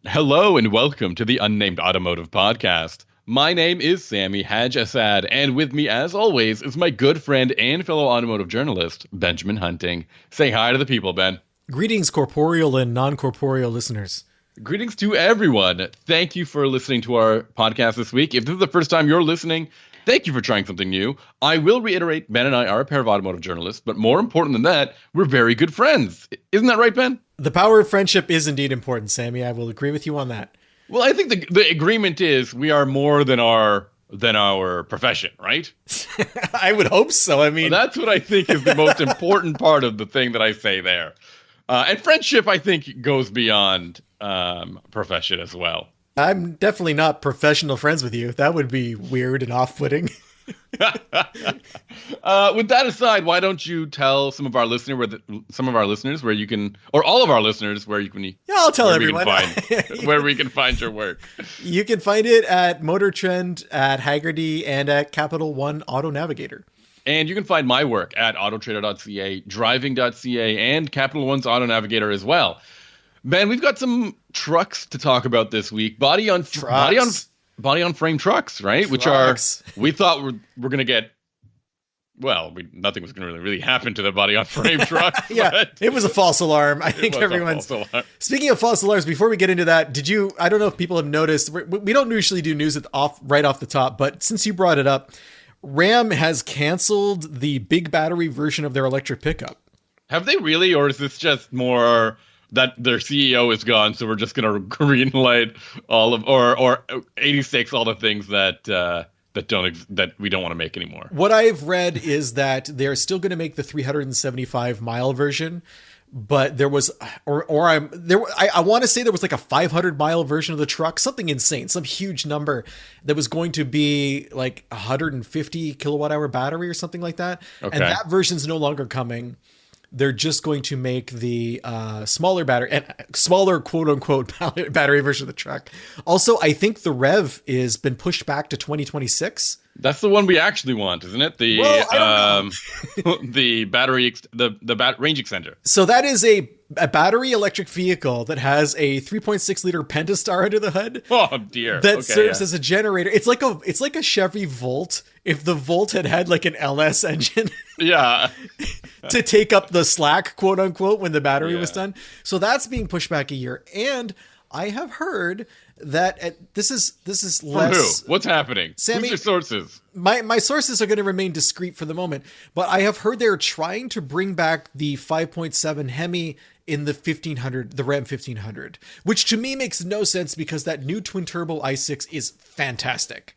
Hello and welcome to the Unnamed Automotive Podcast. My name is Sami Haj Assad, and with me, as always, is my good friend and fellow automotive journalist, Benjamin Hunting. Say hi to the people, Ben. Greetings, corporeal and non-corporeal listeners. Greetings to everyone. Thank you for listening to our podcast this week. If this is the first time you're listening, thank you for trying something new. I will reiterate, Ben and I are a pair of automotive journalists, but more important than that, we're very good friends. Isn't that right, Ben? The power of friendship is indeed important, Sammy. I will agree with you on that. Well, I think the agreement is we are more than our profession, right? I would hope so. I mean, well, that's what I think is the most important part of the thing that I say there. And friendship, I think, goes beyond profession as well. I'm definitely not professional friends with you. That would be weird and off-putting. With that aside, why don't you tell some of our listeners where you can, or all of our listeners where you can. Yeah, I'll tell everyone where we can find your work. You can find it at Motor Trend, at Haggerty, and at Capital One Auto Navigator. And you can find my work at autotrader.ca, driving.ca, and Capital One's Auto Navigator as well. Ben, we've got some trucks to talk about this week. Body on frame trucks, right? Trucks. Which are, we thought we're going to get, well, nothing was going to really happen to the body on frame truck. Yeah, it was a false alarm. I think Speaking of false alarms, before we get into that, I don't know if people have noticed, we don't usually do news right off the top, but since you brought it up, Ram has canceled the big battery version of their electric pickup. Have they really, or is this just more that their CEO is gone, so we're just going to green light all of, or 86 all the things that we don't want to make anymore? What I've read is that they're still going to make the 375 mile version, but there was, I want to say there was like a 500 mile version of the truck, something insane, some huge number that was going to be like 150 kilowatt hour battery or something like that. Okay. And that version's no longer coming. They're just going to make the smaller quote unquote battery version of the truck. Also, I think the REV is been pushed back to 2026. That's the one we actually want, isn't it? The battery, the range extender. So that is a battery electric vehicle that has a 3.6 liter Pentastar under the hood. Oh dear. That serves as a generator. It's like a Chevy Volt if the Volt had like an LS engine. Yeah. To take up the slack, quote unquote, when the battery was done. So that's being pushed back a year. And I have heard that this is less. Who? What's happening? Sammy, who's your sources? My sources are going to remain discreet for the moment, but I have heard they're trying to bring back the 5.7 Hemi in the 1500, the Ram 1500, which to me makes no sense because that new twin turbo i6 is fantastic.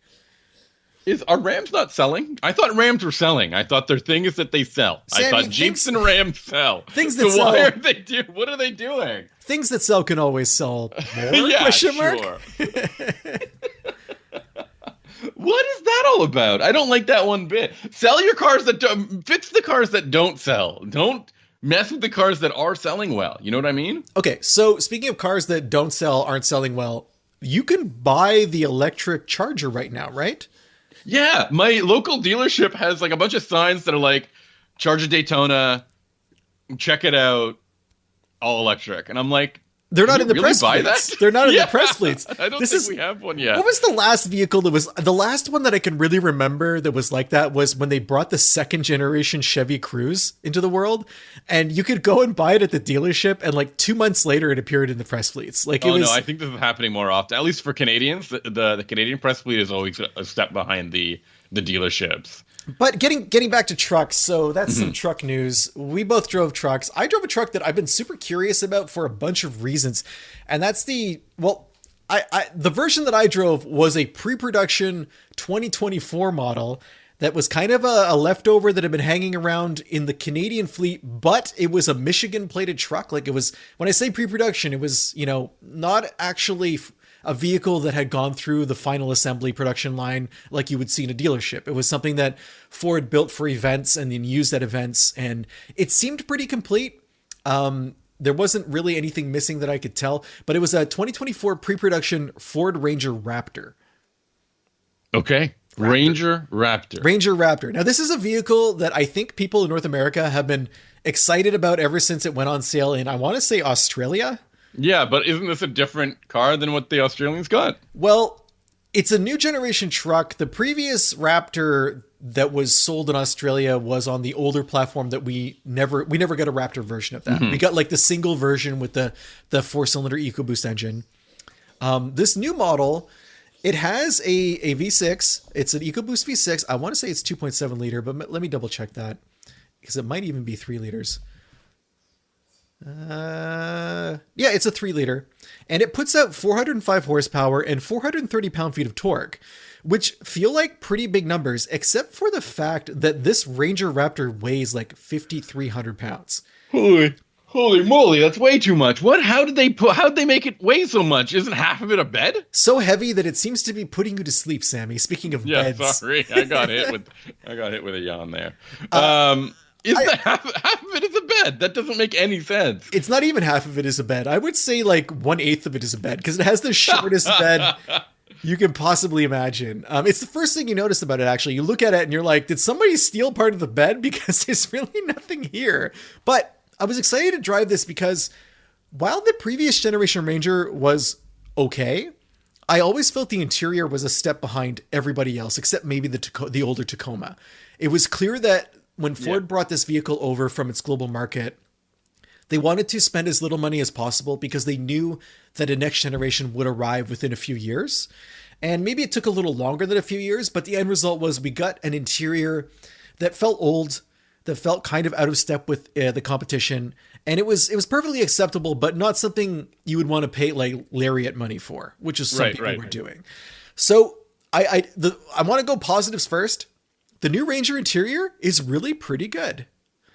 Are Rams not selling? I thought Rams were selling. I thought their thing is that they sell. Sammy, I thought Jeeps and Rams sell. Things that sell. Why are they doing? What are they doing? Things that sell can always sell more. Yeah, question mark? Sure. What is that all about? I don't like that one bit. Sell your cars that don't. Fix the cars that don't sell. Don't mess with the cars that are selling well. You know what I mean? Okay, so speaking of cars that don't sell, aren't selling well, you can buy the electric Charger right now, right? Yeah, my local dealership has like a bunch of signs that are like, Charger Daytona, check it out, all electric. And I'm like, they're not in the press fleets. They're not in the press fleets. I don't think we have one yet. What was the last vehicle that was, the last one that I can really remember that was like that was when they brought the second generation Chevy Cruze into the world, and you could go and buy it at the dealership, and like 2 months later it appeared in the press fleets. Like no, I think this is happening more often. At least for Canadians, the Canadian press fleet is always a step behind the dealerships. But getting back to trucks, so that's some truck news. We both drove trucks. I drove a truck that I've been super curious about for a bunch of reasons, and that's the version that I drove was a pre-production 2024 model that was kind of a leftover that had been hanging around in the Canadian fleet, but it was a Michigan plated truck. Like it was, when I say pre-production, it was, not actually a vehicle that had gone through the final assembly production line like you would see in a dealership. It was something that Ford built for events and then used at events, and it seemed pretty complete. There wasn't really anything missing that I could tell, but it was a 2024 pre-production Ford Ranger Raptor. Okay. Ranger Raptor. Now, this is a vehicle that I think people in North America have been excited about ever since it went on sale in, I want to say, Australia. Yeah, but isn't this a different car than what the Australians got? Well, it's a new generation truck. The previous Raptor that was sold in Australia was on the older platform that we never got a Raptor version of that. We got like the single version with the 4-cylinder EcoBoost engine. This new model, it has a V6. It's an EcoBoost V6. I want to say it's 2.7 liter, but let me double check that because it might even be 3 liters. Yeah, it's a 3 liter, and it puts out 405 horsepower and 430 pound-feet of torque, which feel like pretty big numbers, except for the fact that this Ranger Raptor weighs like 5,300 pounds. Holy moly, that's way too much. How did they make it weigh so much? Isn't half of it a bed? So heavy that it seems to be putting you to sleep, Sammy. Speaking of beds. Sorry. I got hit with a yawn there. Half of it is a bed? That doesn't make any sense. It's not even half of it is a bed. I would say like 1/8 of it is a bed because it has the shortest bed you can possibly imagine. It's the first thing you notice about it, actually. You look at it and you're like, did somebody steal part of the bed? Because there's really nothing here. But I was excited to drive this because while the previous generation Ranger was okay, I always felt the interior was a step behind everybody else, except maybe the older Tacoma. It was clear that when Ford brought this vehicle over from its global market, they wanted to spend as little money as possible because they knew that a next generation would arrive within a few years. And maybe it took a little longer than a few years, but the end result was we got an interior that felt old, that felt kind of out of step with the competition. And it was perfectly acceptable, but not something you would want to pay like lariat money for, which is some people were doing. So I want to go positives first. The new Ranger interior is really pretty good.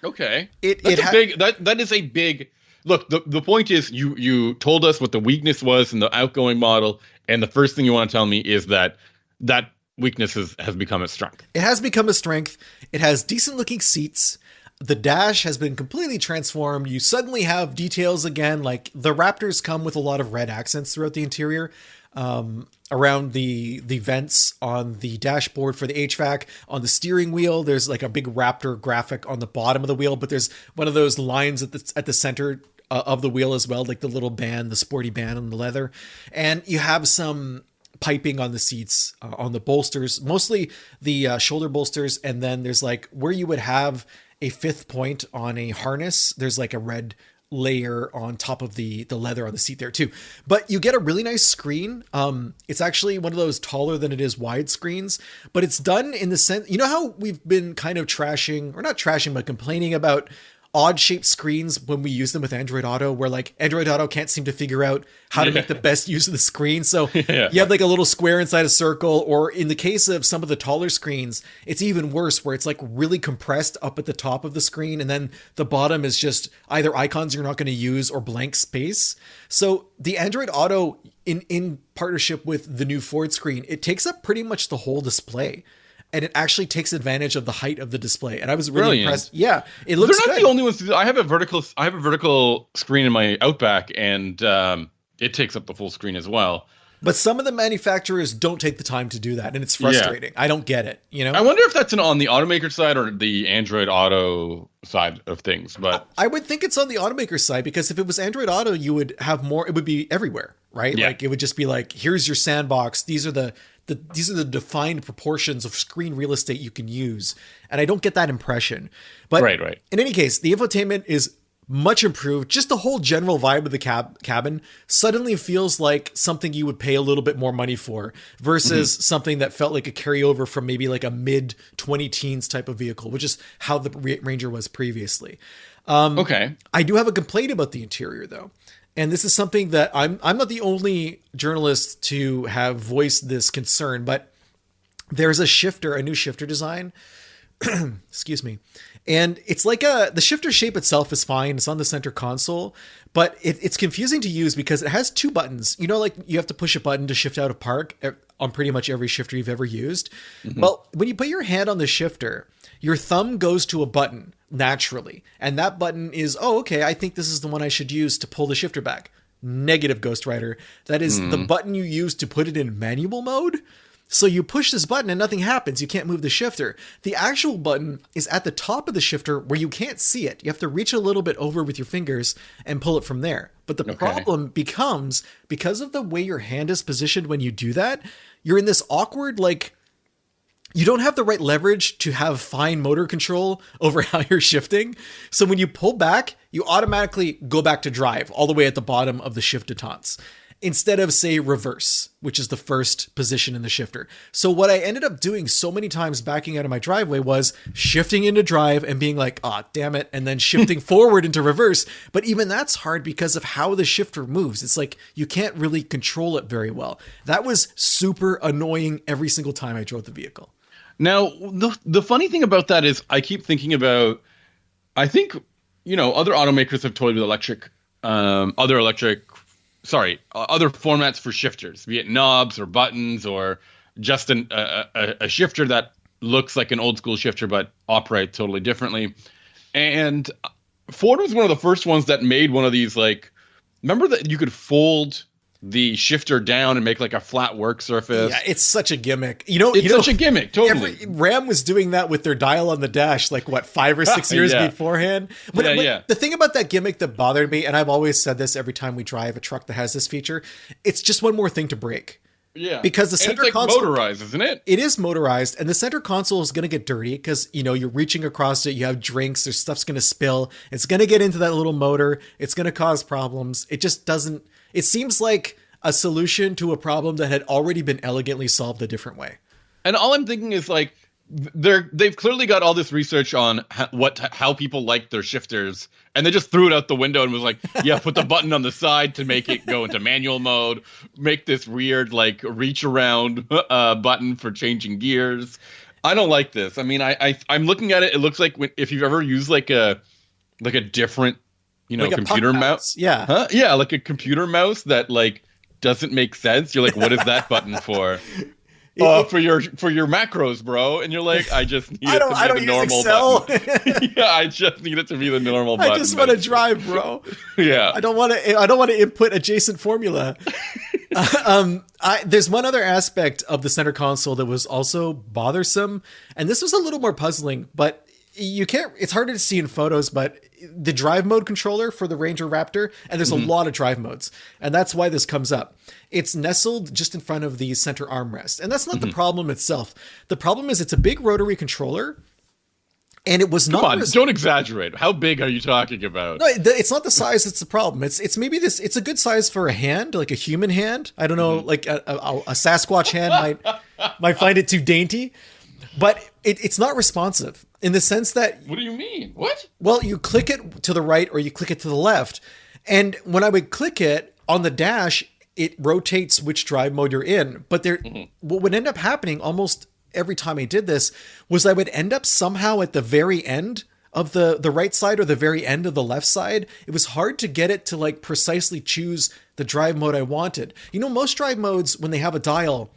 Okay. That is a big look. The point is you told us what the weakness was in the outgoing model, and the first thing you want to tell me is that weakness has become a strength. It has become a strength. It has decent looking seats. The dash has been completely transformed. You suddenly have details again, like the Raptors come with a lot of red accents throughout the interior. Around the vents on the dashboard for the HVAC, on the steering wheel, there's like a big Raptor graphic on the bottom of the wheel, but there's one of those lines at the center of the wheel as well, like the little band, the sporty band on the leather. And you have some piping on the seats, on the bolsters, mostly the shoulder bolsters. And then there's like where you would have a fifth point on a harness, there's like a red layer on top of the leather on the seat there too. But you get a really nice screen. It's actually one of those taller than it is wide screens, but it's done in the sense, you know how we've been kind of trashing, or not trashing, but complaining about odd shaped screens when we use them with Android Auto, where like Android Auto can't seem to figure out how to make the best use of the screen. So you have like a little square inside a circle, or in the case of some of the taller screens, it's even worse where it's like really compressed up at the top of the screen. And then the bottom is just either icons you're not going to use or blank space. So the Android Auto in partnership with the new Ford screen, it takes up pretty much the whole display. And it actually takes advantage of the height of the display. And I was really impressed. Yeah, it looks good. They're not the only ones. I have a vertical screen in my Outback, and it takes up the full screen as well. But some of the manufacturers don't take the time to do that, and it's frustrating. I don't get it. You know, I wonder if that's on the automaker side or the Android Auto side of things. But I would think it's on the automaker side, because if it was Android Auto, you would have more. It would be everywhere, right? Yeah. Like it would just be like, here's your sandbox. These are the defined proportions of screen real estate you can use. And I don't get that impression. But right. In any case, the infotainment is much improved. Just the whole general vibe of the cabin suddenly feels like something you would pay a little bit more money for versus something that felt like a carryover from maybe like a mid 20-teens type of vehicle, which is how the Ranger was previously. Okay. I do have a complaint about the interior though. And this is something that I'm not the only journalist to have voiced this concern, but there's a new shifter design. Excuse me. And it's like the shifter shape itself is fine. It's on the center console, but it's confusing to use because it has two buttons. You know, like you have to push a button to shift out of park on pretty much every shifter you've ever used. Well, when you put your hand on the shifter, your thumb goes to a button naturally. And that button is, okay, I think this is the one I should use to pull the shifter back. Negative, Ghost Rider. That is the button you use to put it in manual mode. So you push this button and nothing happens. You can't move the shifter. The actual button is at the top of the shifter where you can't see it. You have to reach a little bit over with your fingers and pull it from there. But the problem becomes, because of the way your hand is positioned when you do that, you're in this awkward, like, you don't have the right leverage to have fine motor control over how you're shifting. So when you pull back, you automatically go back to drive all the way at the bottom of the shift detente, instead of, say, reverse, which is the first position in the shifter. So what I ended up doing so many times backing out of my driveway was shifting into drive and being like, damn it, and then shifting forward into reverse. But even that's hard because of how the shifter moves. It's like you can't really control it very well. That was super annoying every single time I drove the vehicle. Now, the funny thing about that is I keep thinking about, I think, other automakers have toyed with other formats for shifters, be it knobs or buttons or just a shifter that looks like an old school shifter but operates totally differently. And Ford was one of the first ones that made one of these, like, remember that you could fold the shifter down and make like a flat work surface. Yeah, it's such a gimmick. It's such a gimmick, totally. Ram was doing that with their dial on the dash, like 5 or 6 years beforehand. But the thing about that gimmick that bothered me, and I've always said this every time we drive a truck that has this feature, it's just one more thing to break. Yeah, because the center console, motorized, isn't it? It is motorized, and the center console is going to get dirty because you're reaching across it. You have drinks. There's stuff's going to spill. It's going to get into that little motor. It's going to cause problems. It just doesn't. It seems like a solution to a problem that had already been elegantly solved a different way. And all I'm thinking is, like, they've clearly got all this research on how people like their shifters, and they just threw it out the window and was like, yeah, put the button on the side to make it go into manual mode, make this weird, like, reach around button for changing gears. I don't like this. I mean, I'm looking at it. It looks like if you've ever used like a different, like computer mouse. Yeah. Huh? Yeah. Like a computer mouse that, like, doesn't make sense. You're like, what is that button for? For your macros, bro. And you're like, I just need it to be the normal button. Yeah, I just need it to be the normal button. I just want to drive, bro. Yeah. I don't want to input adjacent formula. There's one other aspect of the center console that was also bothersome, and this was a little more puzzling, but it's harder to see in photos, but the drive mode controller for the Ranger Raptor, and there's a lot of drive modes, and that's why this comes up. It's nestled just in front of the center armrest, and that's not the problem itself. The problem is it's a big rotary controller, and it was not. Come on, don't exaggerate. How big are you talking about? No, it's not the size that's the problem. It's maybe this. It's a good size for a hand, like a human hand. I don't know, like a Sasquatch hand might find it too dainty, but it's not responsive. In the sense that... What do you mean? What? Well, you click it to the right or you click it to the left. And when I would click it on the dash, it rotates which drive mode you're in. But what would end up happening almost every time I did this was I would end up somehow at the very end of the right side or the very end of the left side. It was hard to get it to, like, precisely choose the drive mode I wanted. Most drive modes, when they have a dial,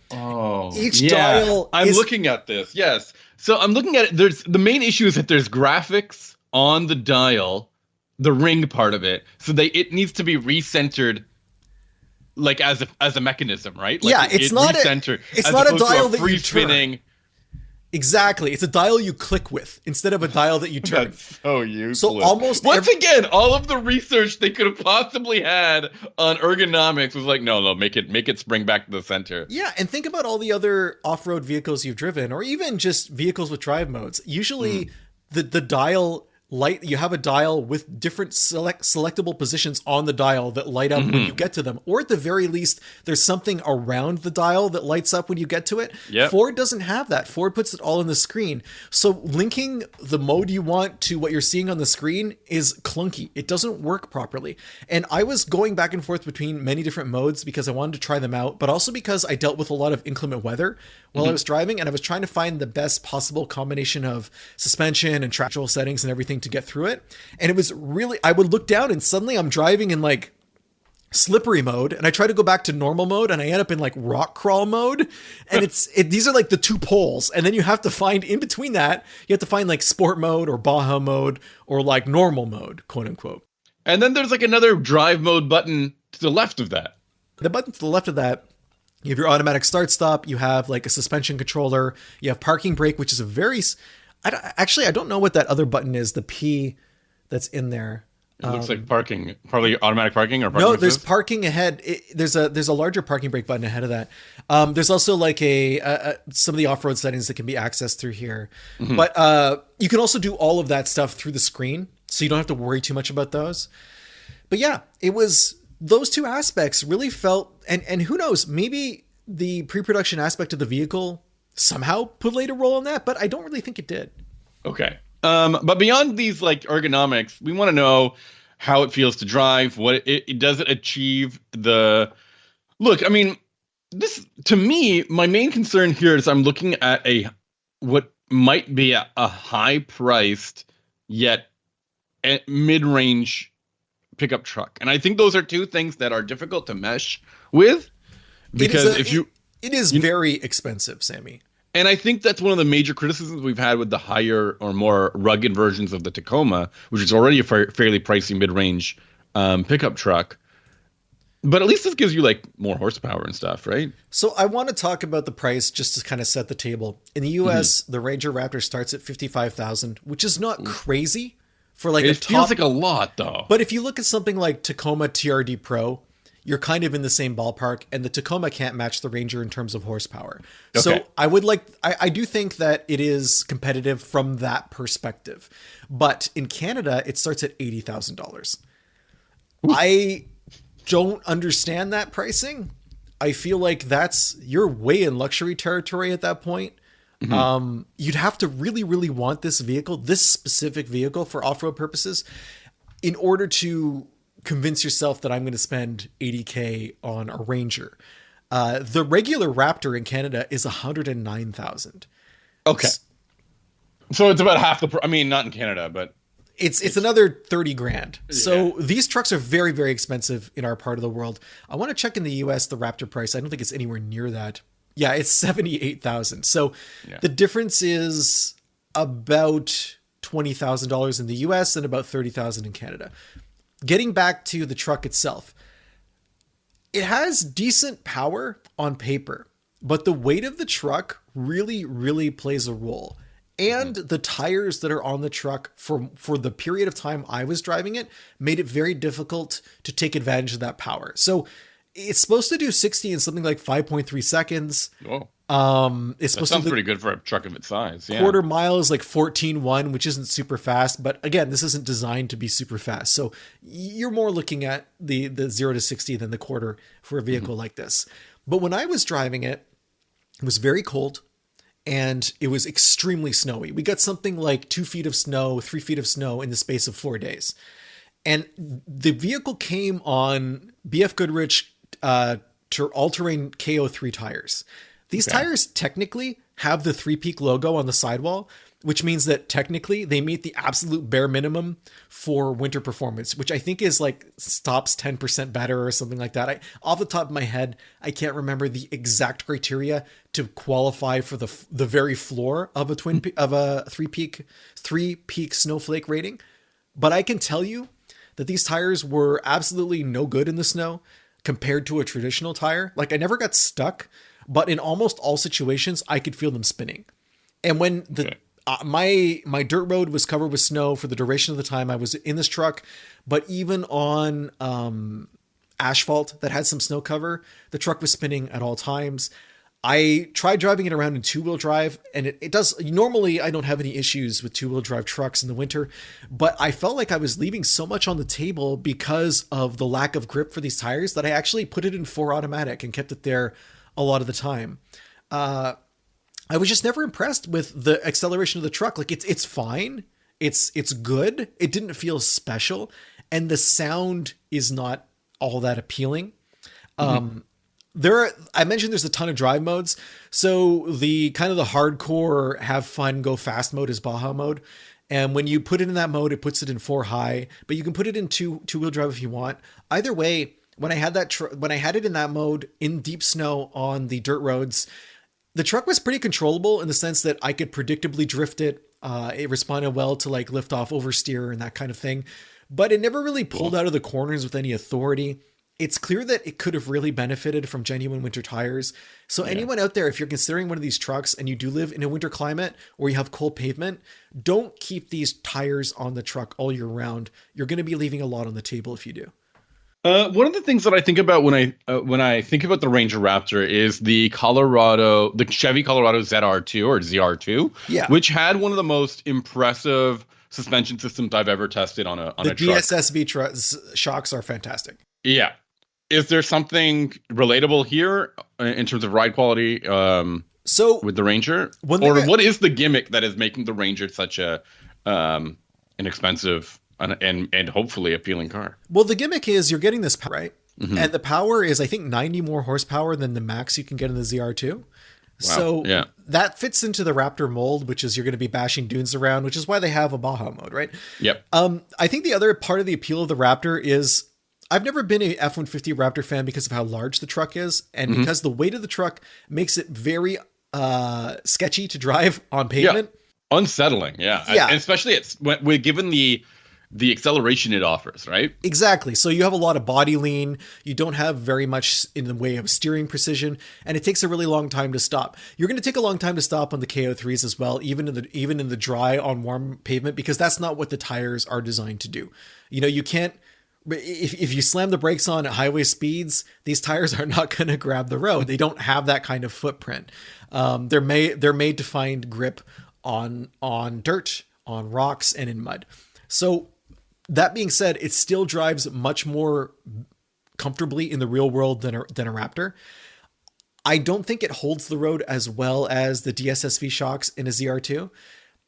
each dial I'm looking at this, yes. So I'm looking at it. The main issue is that there's graphics on the dial, the ring part of it. So it needs to be recentered, like, as a mechanism, right? Like, yeah, it's not recentered. It's not a dial that you turn. Exactly. It's a dial you click with instead of a dial that you turn. That's so useless. So almost once again, all of the research they could have possibly had on ergonomics was like, no, make it spring back to the center. Yeah, and think about all the other off-road vehicles you've driven, or even just vehicles with drive modes. Usually the dial you have a dial with different selectable positions on the dial that light up when you get to them, or at the very least there's something around the dial that lights up when you get to it. Yep. Ford doesn't have that. Ford puts it all in the screen, so linking the mode you want to what you're seeing on the screen is clunky. It doesn't work properly, and I was going back and forth between many different modes because I wanted to try them out, but also because I dealt with a lot of inclement weather while I was driving, and I was trying to find the best possible combination of suspension and traction settings and everything to get through it. And it was really, I would look down and suddenly I'm driving in, like, slippery mode, and I try to go back to normal mode and I end up in, like, rock crawl mode. And these are like the two poles. And then you have to find in between that, you have to find, like, sport mode or baja mode or, like, normal mode, quote unquote. And then there's, like, another drive mode button to the left of that. The button to the left of that You have your automatic start stop. You have like a suspension controller. You have parking brake, which is a very, I don't know what that other button is. The P that's in there. It looks like parking, probably automatic parking or parking. No, there's parking ahead. There's a larger parking brake button ahead of that. There's also like some of the off-road settings that can be accessed through here. Mm-hmm. But you can also do all of that stuff through the screen, so you don't have to worry too much about those. But yeah, it was those two aspects really felt, and who knows, maybe the pre-production aspect of the vehicle somehow played a role in that, but I don't really think it did. Okay. But beyond these like ergonomics, we want to know how it feels to drive. What it does it achieve the look? I mean, this to me, my main concern here is I'm looking at what might be a high-priced yet mid-range pickup truck, and I think those are two things that are difficult to mesh with because it is very expensive, Sami. And I think that's one of the major criticisms we've had with the higher or more rugged versions of the Tacoma, which is already a fairly pricey mid-range pickup truck. But at least this gives you like more horsepower and stuff, right? So I want to talk about the price just to kind of set the table. In the US, the Ranger Raptor starts at $55,000, which is not crazy for like it feels like a lot though. But if you look at something like Tacoma TRD Pro, you're kind of in the same ballpark, and the Tacoma can't match the Ranger in terms of horsepower. Okay. So I do think that it is competitive from that perspective. But in Canada, it starts at $80,000. I don't understand that pricing. I feel like you're way in luxury territory at that point. Mm-hmm. You'd have to really, really want this specific vehicle for off-road purposes in order to convince yourself that I'm going to spend $80K on a Ranger. The regular Raptor in Canada is $109,000. Okay. So it's about half the, not in Canada, but it's another 30 grand. Yeah. So these trucks are very, very expensive in our part of the world. I want to check in the US, the Raptor price. I don't think it's anywhere near that. Yeah, it's $78,000. So the difference is about $20,000 in the US and about $30,000 in Canada. Getting back to the truck itself, it has decent power on paper, but the weight of the truck really, really plays a role. And the tires that are on the truck for the period of time I was driving it made it very difficult to take advantage of that power. So it's supposed to do 60 in something like 5.3 seconds. Oh. It's supposed sounds pretty good for a truck of its size. Yeah. Quarter mile is like 14.1, which isn't super fast. But again, this isn't designed to be super fast. So you're more looking at the 0 to 60 than the quarter for a vehicle like this. But when I was driving it, it was very cold and it was extremely snowy. We got something like 2 feet of snow, 3 feet of snow in the space of 4 days. And the vehicle came on BF Goodrich all-terrain KO3 tires. These tires technically have the 3-peak logo on the sidewall, which means that technically they meet the absolute bare minimum for winter performance, which I think is like stops 10% better or something like that. Off the top of my head, I can't remember the exact criteria to qualify for the very floor of a three-peak snowflake rating. But I can tell you that these tires were absolutely no good in the snow compared to a traditional tire. Like I never got stuck, but in almost all situations, I could feel them spinning. And when my dirt road was covered with snow for the duration of the time I was in this truck, but even on asphalt that had some snow cover, the truck was spinning at all times. I tried driving it around in 2-wheel drive, and it does. Normally, I don't have any issues with 2-wheel drive trucks in the winter, but I felt like I was leaving so much on the table because of the lack of grip for these tires that I actually put it in 4 automatic and kept it there a lot of the time. I was just never impressed with the acceleration of the truck. Like it's fine. It's good. It didn't feel special, and the sound is not all that appealing. I mentioned there's a ton of drive modes. So the kind of the hardcore, have fun, go fast mode is Baja mode. And when you put it in that mode, it puts it in 4 high, but you can put it in two-wheel drive if you want. Either way, when I had when I had it in that mode in deep snow on the dirt roads, the truck was pretty controllable in the sense that I could predictably drift it. It responded well to like lift off, oversteer and that kind of thing, but it never really pulled out of the corners with any authority. it's clear that it could have really benefited from genuine winter tires. So anyone out there, if you're considering one of these trucks and you do live in a winter climate or you have cold pavement, don't keep these tires on the truck all year round. You're going to be leaving a lot on the table if you do. One of the things that I think about when I think about the Ranger Raptor is the Chevy Colorado ZR2 or ZR2, which had one of the most impressive suspension systems I've ever tested on a truck. The DSSV shocks are fantastic. Yeah. Is there something relatable here in terms of ride quality with the Ranger? Or what is the gimmick that is making the Ranger such an expensive and hopefully appealing car? Well, the gimmick is you're getting this power, right? Mm-hmm. And the power is, I think, 90 more horsepower than the max you can get in the ZR2. Wow. So that fits into the Raptor mold, which is you're going to be bashing dunes around, which is why they have a Baja mode, right? Yep. I think the other part of the appeal of the Raptor is I've never been a F-150 Raptor fan because of how large the truck is and because the weight of the truck makes it very sketchy to drive on pavement. Yeah. Unsettling, yeah. And especially given the acceleration it offers, right? Exactly. So you have a lot of body lean. You don't have very much in the way of steering precision, and it takes a really long time to stop. You're going to take a long time to stop on the KO3s as well, even in the dry on warm pavement, because that's not what the tires are designed to do. You know, you can't. If you slam the brakes on at highway speeds, these tires are not going to grab the road. They don't have that kind of footprint. They're made to find grip on dirt, on rocks, and in mud. So that being said, it still drives much more comfortably in the real world than a Raptor. I don't think it holds the road as well as the DSSV shocks in a ZR2.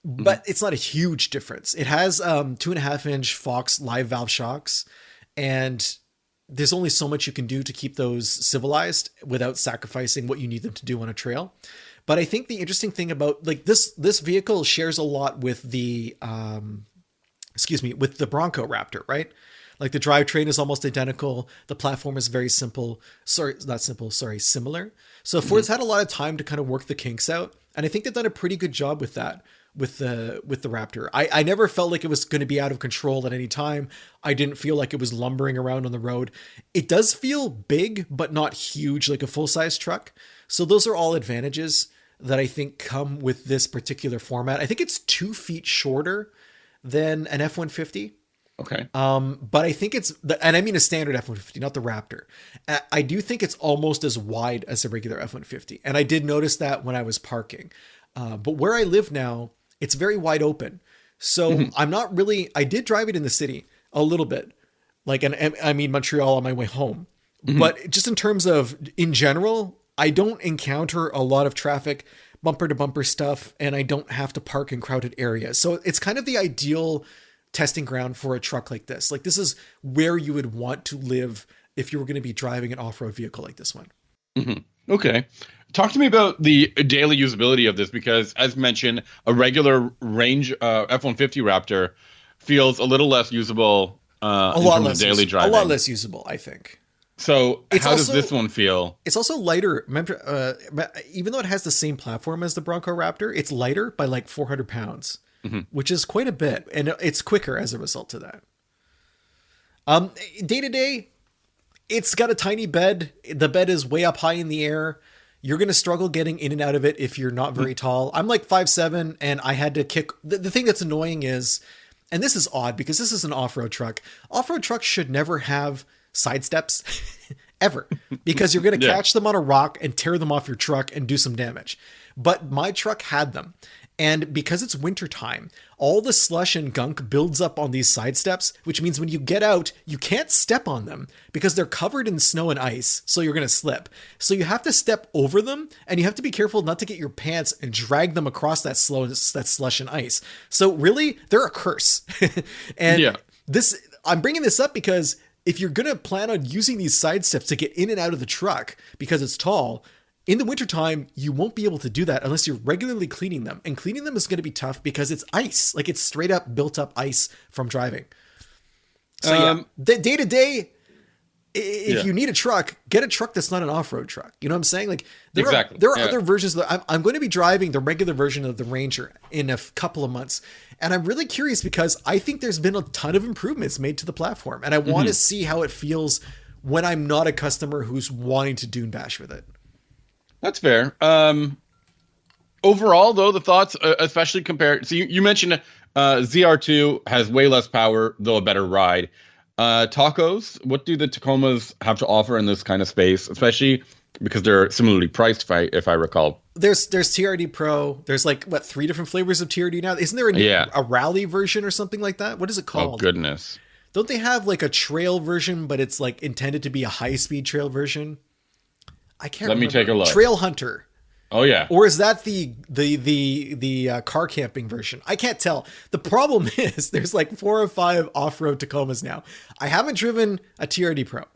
But it's not a huge difference. It has 2.5-inch Fox live valve shocks, and there's only so much you can do to keep those civilized without sacrificing what you need them to do on a trail. But I think the interesting thing about this vehicle shares a lot with the with the Bronco Raptor, right? Like the drivetrain is almost identical. The platform is very simple. Similar. So Ford's had a lot of time to kind of work the kinks out, and I think they've done a pretty good job with that. With the Raptor. I never felt like it was going to be out of control at any time. I didn't feel like it was lumbering around on the road. It does feel big, but not huge, like a full-size truck. So those are all advantages that I think come with this particular format. I think it's 2 feet shorter than an F-150. Okay. But I think and I mean a standard F-150, not the Raptor. I do think it's almost as wide as a regular F-150. And I did notice that when I was parking. But where I live now, it's very wide open. So I did drive it in the city a little bit, I mean, Montreal on my way home, but just in terms of in general, I don't encounter a lot of traffic, bumper to bumper stuff, and I don't have to park in crowded areas. So it's kind of the ideal testing ground for a truck like this. Like this is where you would want to live if you were going to be driving an off-road vehicle like this one. Mm-hmm. Okay. Talk to me about the daily usability of this, because as mentioned, a regular range F-150 Raptor feels a little less usable in terms of daily driving. A lot less usable, I think. So how does this one feel? It's also lighter. Remember, even though it has the same platform as the Bronco Raptor, it's lighter by like 400 pounds, which is quite a bit. And it's quicker as a result of that. Day to day, it's got a tiny bed. The bed is way up high in the air. You're going to struggle getting in and out of it if you're not very tall. I'm like 5'7", and I had to kick. The thing that's annoying is, and this is odd because this is an off-road truck. Off-road trucks should never have side steps ever, because you're going to catch them on a rock and tear them off your truck and do some damage. But my truck had them. And because it's wintertime, all the slush and gunk builds up on these side steps, which means when you get out, you can't step on them because they're covered in snow and ice. So you're going to slip. So you have to step over them, and you have to be careful not to get your pants and drag them across that slush and ice. So really, they're a curse. And I'm bringing this up because if you're going to plan on using these side steps to get in and out of the truck because it's tall, in the wintertime, you won't be able to do that unless you're regularly cleaning them. And cleaning them is going to be tough because it's ice. Like it's straight up built up ice from driving. So day to day, if you need a truck, get a truck that's not an off-road truck. You know what I'm saying? Like there are other versions that I'm going to be driving the regular version of the Ranger in a couple of months. And I'm really curious because I think there's been a ton of improvements made to the platform. And I want to see how it feels when I'm not a customer who's wanting to dune bash with it. That's fair. Overall, though, the thoughts, especially compared, so you mentioned ZR2 has way less power, though a better ride. Tacos, what do the Tacomas have to offer in this kind of space, especially because they're similarly priced, if I recall? There's TRD Pro. There's like, what, 3 different flavors of TRD now? Isn't there a rally version or something like that? What is it called? Oh, goodness. Don't they have like a trail version, but it's like intended to be a high-speed trail version? I can't remember. Let me take a look. Trail Hunter. Oh, yeah. Or is that the car camping version? I can't tell. The problem is there's like 4 or 5 off-road Tacomas now. I haven't driven a TRD Pro. Okay.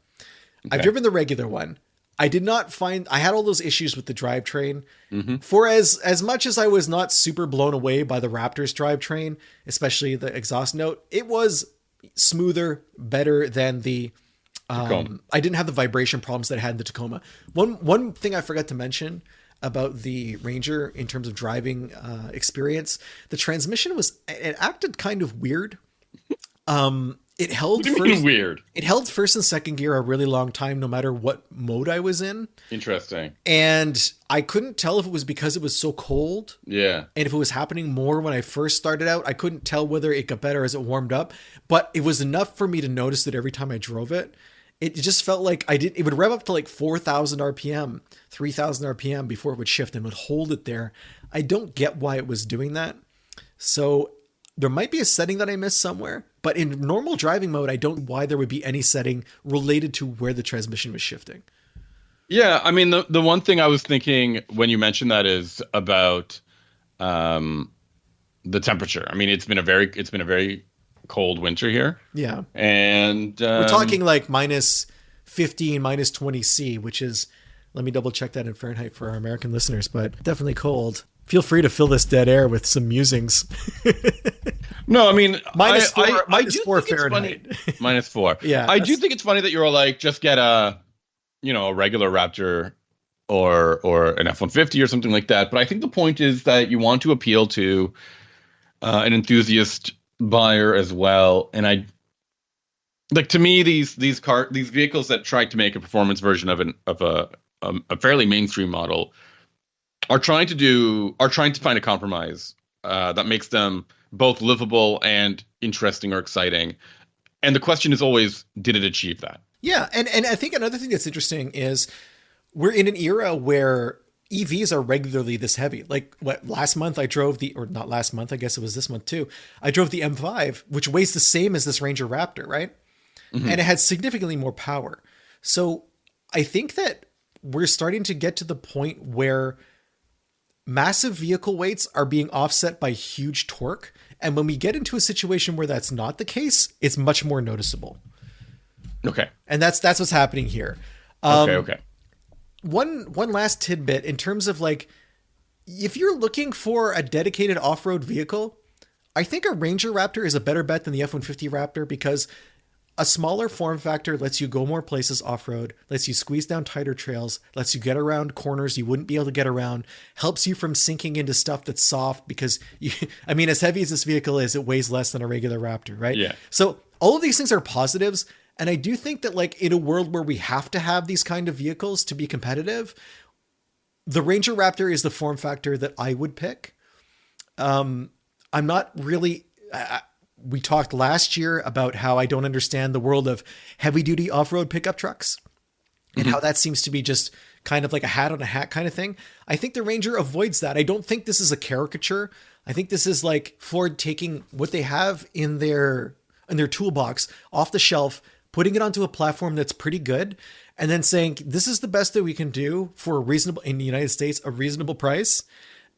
I've driven the regular one. I did not find, I had all those issues with the drivetrain. Mm-hmm. For as much as I was not super blown away by the Raptor's drivetrain, especially the exhaust note, it was smoother, better than the, I didn't have the vibration problems that I had in the Tacoma. One thing I forgot to mention about the Ranger in terms of driving experience, the transmission it acted kind of weird. It held weird. It held first and second gear a really long time, no matter what mode I was in. Interesting. And I couldn't tell if it was because it was so cold. Yeah. And if it was happening more when I first started out. I couldn't tell whether it got better as it warmed up, but it was enough for me to notice that every time I drove it. It just felt like it would rev up to like 4,000 RPM, 3,000 RPM before it would shift and would hold it there. I don't get why it was doing that. So there might be a setting that I missed somewhere, but in normal driving mode, I don't know why there would be any setting related to where the transmission was shifting. Yeah, I mean, the one thing I was thinking when you mentioned that is about the temperature. I mean, it's been a very cold winter here. Yeah. And we're talking like minus 15, minus 20 C, which is, let me double check that in Fahrenheit for our American listeners, but definitely cold. Feel free to fill this dead air with some musings. No, I mean, minus 4 Fahrenheit. Minus 4. Yeah. I do think it's funny that you're like, just get a regular Raptor or an F-150 or something like that. But I think the point is that you want to appeal to an enthusiast buyer as well. And to me, these vehicles that try to make a performance version of a fairly mainstream model are trying to find a compromise that makes them both livable and interesting or exciting. And the question is always, did it achieve that? Yeah. And I think another thing that's interesting is we're in an era where EVs are regularly this heavy. Like last month I drove or not last month, I guess it was this month too. I drove the M5, which weighs the same as this Ranger Raptor, right? Mm-hmm. And it had significantly more power. So I think that we're starting to get to the point where massive vehicle weights are being offset by huge torque. And when we get into a situation where that's not the case, it's much more noticeable. Okay. And that's what's happening here. Okay. One last tidbit in terms of like, if you're looking for a dedicated off-road vehicle, I think a Ranger Raptor is a better bet than the F-150 Raptor because a smaller form factor lets you go more places off-road, lets you squeeze down tighter trails, lets you get around corners you wouldn't be able to get around, helps you from sinking into stuff that's soft because as heavy as this vehicle is, it weighs less than a regular Raptor, right? Yeah. So all of these things are positives. And I do think that like in a world where we have to have these kind of vehicles to be competitive, the Ranger Raptor is the form factor that I would pick. I'm not really, we talked last year about how I don't understand the world of heavy duty off-road pickup trucks and how that seems to be just kind of like a hat on a hat kind of thing. I think the Ranger avoids that. I don't think this is a caricature. I think this is like Ford taking what they have in their toolbox off the shelf, putting it onto a platform that's pretty good, and then saying, this is the best that we can do for in the United States, a reasonable price.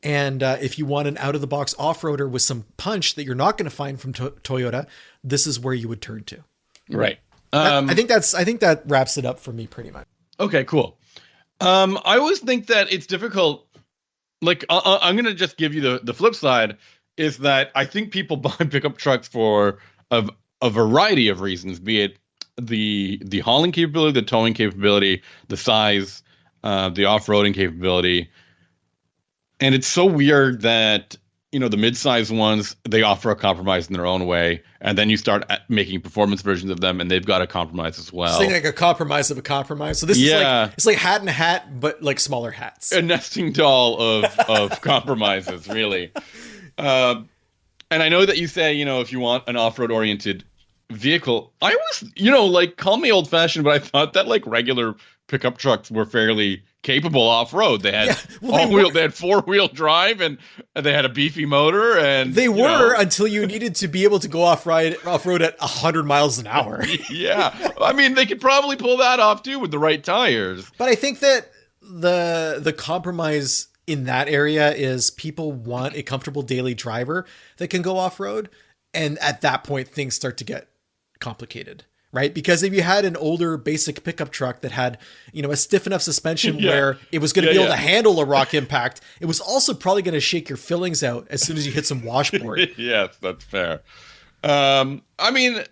And if you want an out-of-the-box off-roader with some punch that you're not going to find from Toyota, this is where you would turn to. Right. I think that wraps it up for me pretty much. Okay, cool. I always think that it's difficult. Like, I'm going to just give you the flip side is that I think people buy pickup trucks for a variety of reasons, be it the hauling capability, the towing capability, the size, the off-roading capability. And it's so weird that the mid-size ones, they offer a compromise in their own way, and then you start making performance versions of them, and they've got a compromise as well. It's like a compromise of a compromise. So this is it's like hat and hat, but like smaller hats. A nesting doll of compromises, really. And I know that you say, if you want an off-road oriented vehicle, I was, call me old-fashioned, but I thought that like regular pickup trucks were fairly capable off-road. They had they had four-wheel drive, and they had a beefy motor, and they were until you needed to be able to go off-road at 100 miles an hour. Yeah. I mean, they could probably pull that off too with the right tires. But I think that the compromise in that area is people want a comfortable daily driver that can go off-road, and at that point things start to get complicated. Right? Because if you had an older basic pickup truck that had, a stiff enough suspension where it was going to be able to handle a rock impact, it was also probably going to shake your fillings out as soon as you hit some washboard. Yes, that's fair. I mean,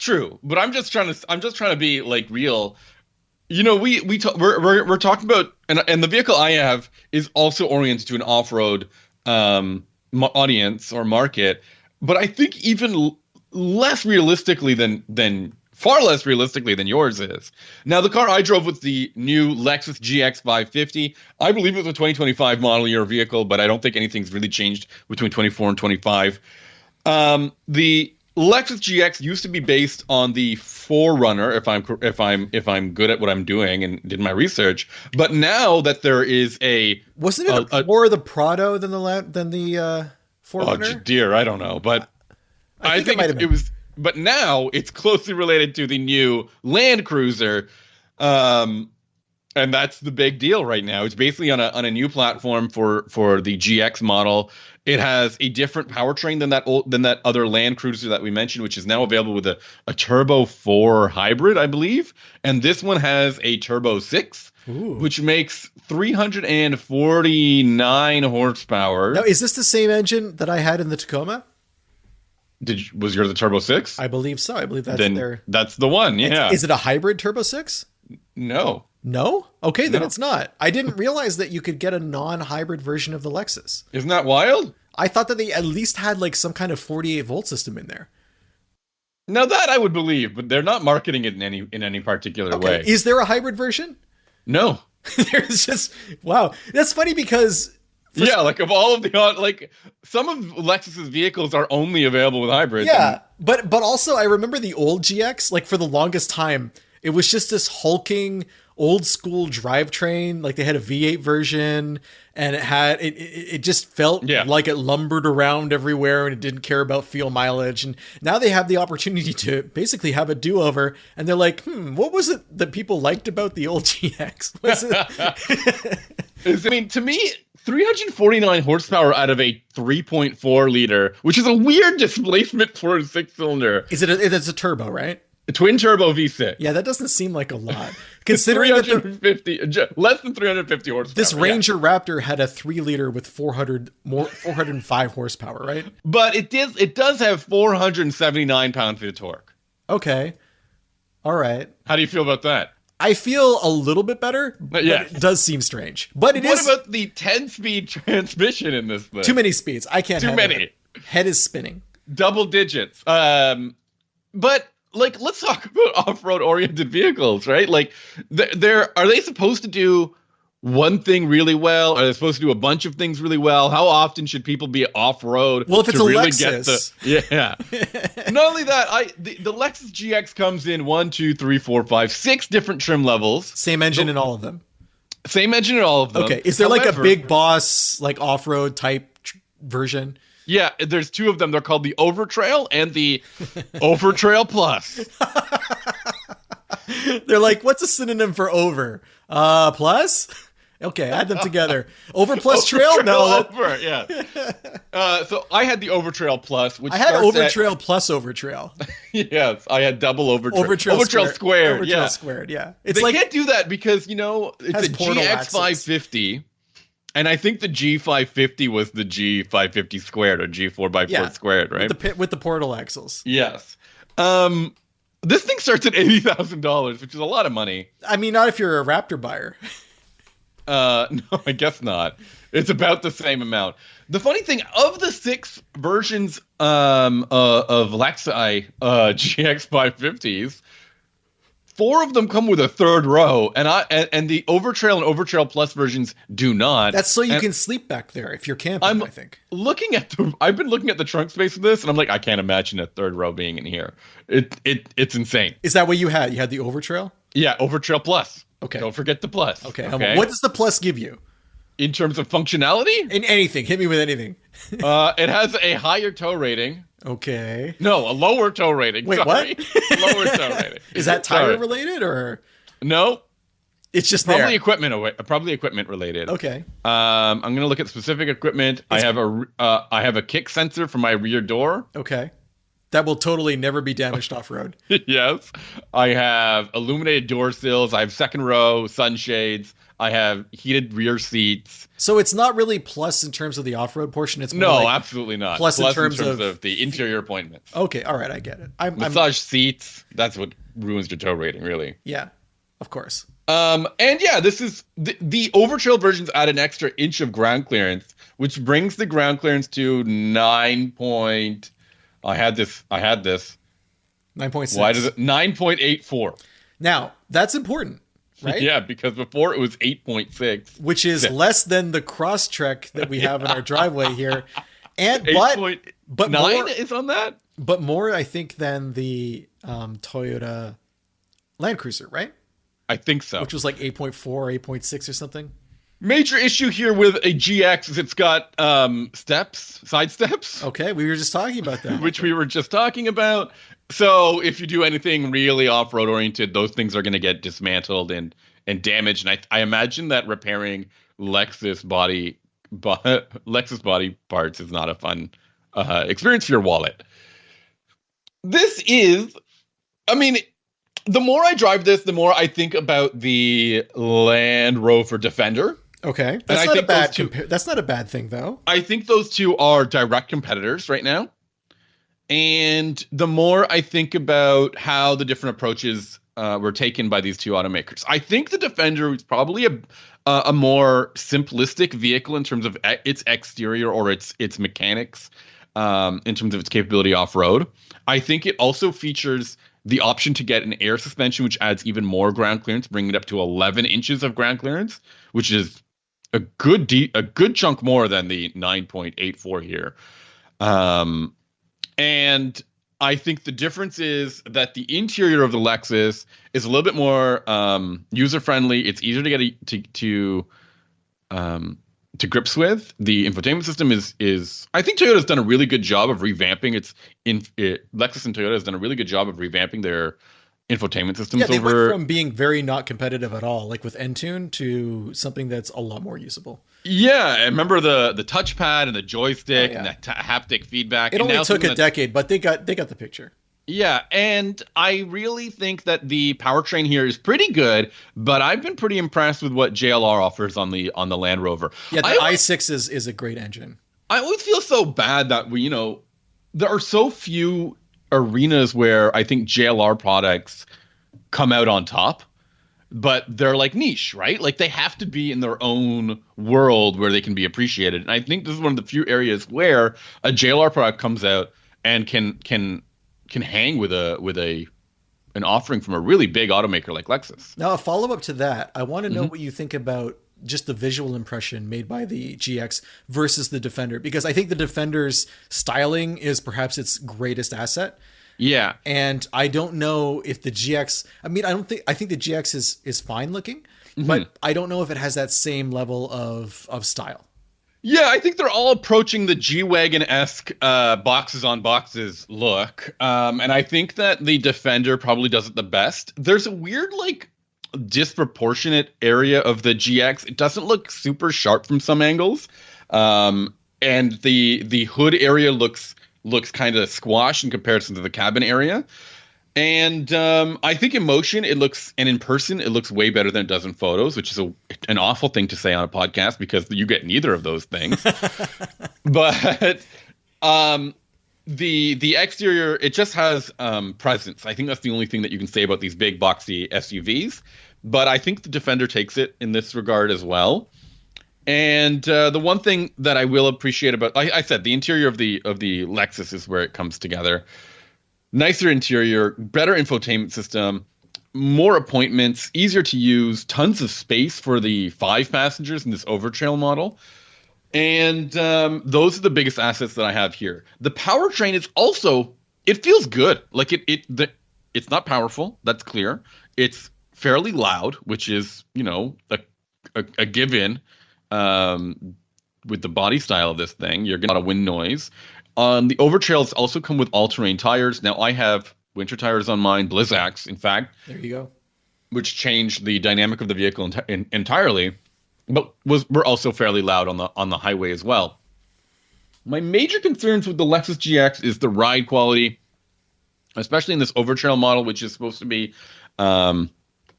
true, but I'm just trying to be like real. We're talking about, and the vehicle I have is also oriented to an off-road audience or market, but I think even less realistically far less realistically than yours is. Now, the car I drove was the new Lexus GX 550. I believe it was a 2025 model year vehicle, but I don't think anything's really changed between 24 and 25. The Lexus GX used to be based on the 4Runner, if I'm good at what I'm doing and did my research. But now that there is wasn't it more the Prado than the 4Runner? Oh dear, I don't know, but I think it was. But now it's closely related to the new Land Cruiser, and that's the big deal right now. It's basically on a new platform for the GX model. It has a different powertrain than that other Land Cruiser that we mentioned, which is now available with a Turbo 4 hybrid, I believe. And this one has a Turbo 6, which makes 349 horsepower. Now, is this the same engine that I had in the Tacoma? Was yours the Turbo 6? I believe so. I believe that's that's the one, yeah. Is it a hybrid Turbo 6? No. No? Okay, then it's not. I didn't realize that you could get a non-hybrid version of the Lexus. Isn't that wild? I thought that they at least had like some kind of 48-volt system in there. Now that I would believe, but they're not marketing it in any particular way. Is there a hybrid version? No. There's just, wow. That's funny because... like of all of the some of Lexus's vehicles are only available with hybrids. Yeah, but also I remember the old GX. Like for the longest time, it was just this hulking old school drivetrain. Like they had a V8 version, and it just felt like it lumbered around everywhere, and it didn't care about fuel mileage. And now they have the opportunity to basically have a do-over, and they're like, what was it that people liked about the old GX? Was it? I mean, to me, 349 horsepower out of a 3.4 liter, which is a weird displacement for a six-cylinder. It's a turbo, right? A twin turbo V6. Yeah, that doesn't seem like a lot. Considering less than 350 horsepower. This Ranger Raptor had a 3-liter with 405 horsepower, right? But it does have 479 pound-feet of torque. Okay. All right. How do you feel about that? I feel a little bit better, but it does seem strange. But what about the 10-speed transmission in this thing? Too many speeds. I can't have many. Head is spinning. Double digits. But let's talk about off-road oriented vehicles, right? Like, are they supposed to do one thing really well? Are they supposed to do a bunch of things really well? How often should people be off-road? Well, if it's a really Lexus. Not only that, the Lexus GX comes in 6 different trim levels. Same engine in all of them. Same engine in all of them. Okay. Is there like a big boss, like off-road type version? Yeah, there's 2 of them. They're called the Overtrail and the Overtrail Plus. They're like, what's a synonym for over? Plus? Okay, add them together. Over plus trail? No. Over, yeah. So I had the Overtrail Plus, which I had Overtrail plus Overtrail. Yes, I had double Overtrail. Overtrail squared. Yeah. Squared, yeah. They can't do that because, it's a GX 550. And I think the G550 was the G550 squared or G4x4 squared, right? With the portal axles. Yes. This thing starts at $80,000, which is a lot of money. I mean, not if you're a Raptor buyer. No, I guess not. It's about the same amount. The funny thing, of the 6 versions of Lexi GX 550s, 4 of them come with a third row, and the Overtrail and Overtrail Plus versions do not. That's so you can sleep back there if you're camping, I think. I've been looking at the trunk space of this, and I'm like, I can't imagine a third row being in here. It's insane. Is that what you had? You had the Overtrail? Yeah, Overtrail Plus. Okay. Don't forget the Plus. Okay. What does the Plus give you? In terms of functionality? In anything. Hit me with anything. It has a higher tow rating. Okay. No, a lower tow rating. Wait, sorry. what? Lower tow rating. Is that tire related or? No. It's just probably there. Probably equipment related. Okay. I'm gonna look at specific equipment. I have a kick sensor for my rear door. Okay. That will totally never be damaged off road. Yes. I have illuminated door sills. I have second row sunshades. I have heated rear seats. So it's not really plus in terms of the off-road portion. It's more no, like absolutely not. Plus in terms of the interior appointments. Okay, all right, I get it. Massage seats. That's what ruins your tow rating, really. Yeah, of course. And yeah, this is the Overtrail versions add an extra inch of ground clearance, which brings the ground clearance to 9. I had this. 9.6. Why does it 9.84? Now that's important. Right? Yeah, because before it was 8.6. Which is less than the Crosstrek that we have in our driveway here. And but 9 more, is on that? But more, I think, than the Toyota Land Cruiser, right? I think so. Which was like 8.4, 8.6 or something. Major issue here with a GX is it's got side steps. Okay, we were just talking about that. Which we were just talking about. So if you do anything really off-road oriented, those things are going to get dismantled and damaged. And I imagine that repairing Lexus body parts is not a fun experience for your wallet. This is, I mean, the more I drive this, the more I think about the Land Rover Defender. Okay, that's not a bad thing, though. I think those two are direct competitors right now. And the more I think about how the different approaches were taken by these two automakers, I think the Defender is probably a more simplistic vehicle in terms of its exterior or its mechanics, in terms of its capability off-road. I think it also features the option to get an air suspension, which adds even more ground clearance, bringing it up to 11 inches of ground clearance, which is a good chunk more than the 9.84 here. And I think the difference is that the interior of the Lexus is a little bit more user-friendly. It's easier to get to grips with. The infotainment system is I think Toyota's done a really good job of revamping Lexus and Toyota has done a really good job of revamping their infotainment systems. Yeah, they went from being very not competitive at all, like with Entune, to something that's a lot more usable. Yeah, I remember the touchpad and the joystick and the haptic feedback. It only took a decade, but they got the picture. Yeah, and I really think that the powertrain here is pretty good, but I've been pretty impressed with what JLR offers on the Land Rover. Yeah, the i6 is a great engine. I always feel so bad that there are so few arenas where I think JLR products come out on top, but they're like niche, right? Like they have to be in their own world where they can be appreciated. And I think this is one of the few areas where a JLR product comes out and can hang with an offering from a really big automaker like Lexus. Now, a follow-up to that, I want to know what you think about just the visual impression made by the GX versus the Defender, because I think the Defender's styling is perhaps its greatest asset. Yeah. And I don't know if the GX, I think the GX is fine looking, but I don't know if it has that same level of style. Yeah, I think they're all approaching the G-Wagon-esque boxes on boxes look. And I think that the Defender probably does it the best. There's a weird, disproportionate area of the GX. It doesn't look super sharp from some angles. And the hood area looks kind of squashed in comparison to the cabin area. And I think in motion and in person it looks way better than it does in photos, which is an awful thing to say on a podcast because you get neither of those things. But the exterior, it just has presence. I think that's the only thing that you can say about these big boxy SUVs. but I think the Defender takes it in this regard as well. And the one thing that I will appreciate about, I said, the interior of the Lexus is where it comes together. Nicer interior, better infotainment system, more appointments, easier to use, tons of space for the 5 passengers in this Overtrail model. And those are the biggest assets that I have here. The powertrain is also, it feels good. Like it's not powerful. That's clear. It's fairly loud, which is, a given. With the body style of this thing, you're getting a lot of wind noise. The Overtrails also come with all-terrain tires. Now, I have winter tires on mine, Blizzaks, in fact. There you go. Which changed the dynamic of the vehicle entirely, but were also fairly loud on the highway as well. My major concerns with the Lexus GX is the ride quality, especially in this Overtrail model, which is supposed to be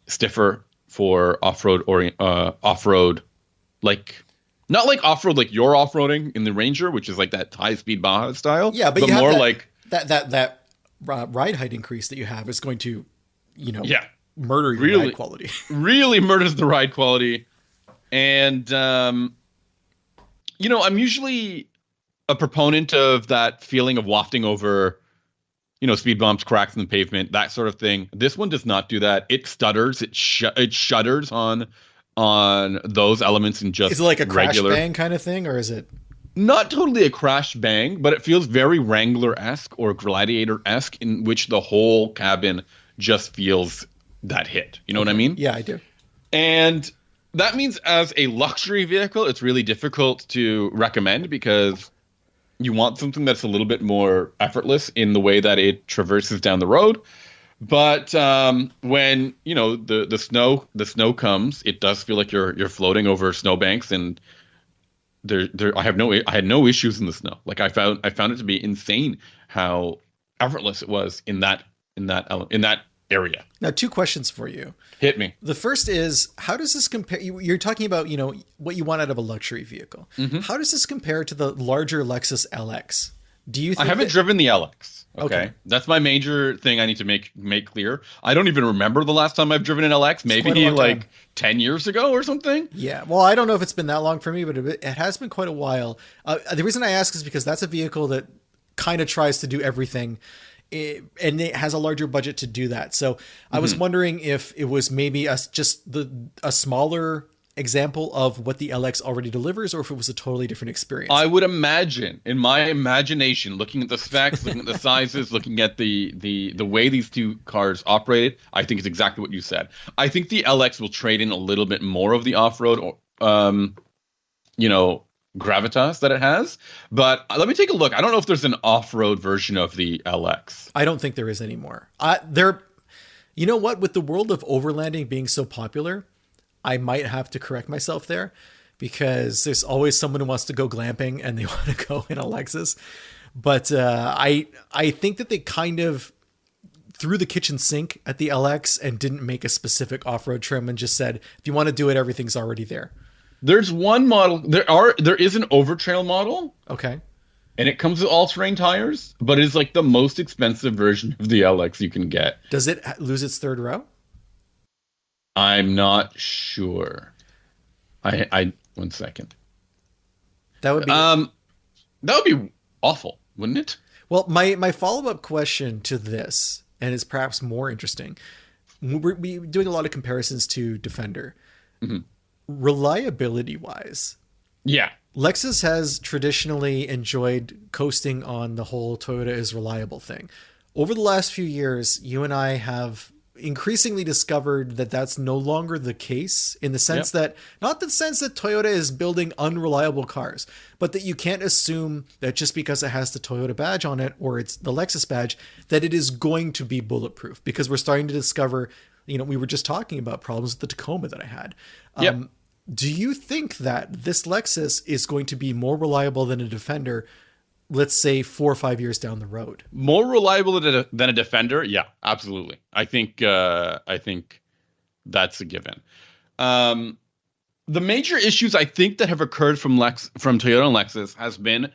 stiffer for off-road. Like, not like off-road like you're off-roading in the Ranger, which is like that high-speed Baja style. Yeah, but you more have like that ride height increase that you have is going to, murder your ride quality. Really murders the ride quality. And, I'm usually a proponent of that feeling of wafting over, speed bumps, cracks in the pavement, that sort of thing. This one does not do that. It stutters. It shudders on those elements and just is it like a crash bang kind of thing, or is it not totally a crash bang, but it feels very Wrangler-esque or Gladiator-esque, in which the whole cabin just feels that hit. You know what I mean? Yeah, I do. And that means as a luxury vehicle, it's really difficult to recommend because you want something that's a little bit more effortless in the way that it traverses down the road. But when the snow comes, it does feel like you're floating over snowbanks, and I had no issues in the snow. Like I found it to be insane how effortless it was in that area. Now, 2 questions for you. Hit me. The first is, how does this compare? You're talking about what you want out of a luxury vehicle. Mm-hmm. How does this compare to the larger Lexus LX? Do you think I haven't driven the LX. Okay. That's my major thing I need to make clear. I don't even remember the last time I've driven an LX, maybe like 10 years ago or something. Yeah. Well, I don't know if it's been that long for me, but it has been quite a while. The reason I ask is because that's a vehicle that kind of tries to do everything, and it has a larger budget to do that. So I was wondering if it was maybe a smaller example of what the LX already delivers, or if it was a totally different experience. I would imagine, in my imagination, looking at the specs, looking at the sizes, looking at the way these two cars operated, I think it's exactly what you said. I think the LX will trade in a little bit more of the off-road, gravitas that it has. But let me take a look. I don't know if there's an off-road version of the LX. I don't think there is anymore. You know what? With the world of overlanding being so popular, I might have to correct myself there, because there's always someone who wants to go glamping and they want to go in a Lexus. But I think that they kind of threw the kitchen sink at the LX and didn't make a specific off-road trim and just said, if you want to do it, everything's already there. There's one model. There is an Overtrail model. Okay. And it comes with all-terrain tires, but it's like the most expensive version of the LX you can get. Does it lose its third row? I'm not sure. I 1 second. That would be awful, wouldn't it? Well, my follow-up question to this, and it's perhaps more interesting, we're doing a lot of comparisons to Defender. Mm-hmm. Reliability-wise, yeah, Lexus has traditionally enjoyed coasting on the whole Toyota is reliable thing. Over the last few years, you and I have increasingly discovered that that's no longer the case, in the sense that, not the sense that Toyota is building unreliable cars, but that you can't assume that just because it has the Toyota badge on it, or it's the Lexus badge, that it is going to be bulletproof, because we're starting to discover, we were just talking about problems with the Tacoma that I had. Do you think that this Lexus is going to be more reliable than a Defender, let's say 4 or 5 years down the road? More reliable than a Defender? Yeah, absolutely. I think that's a given. The major issues I think that have occurred from Toyota and Lexus has been,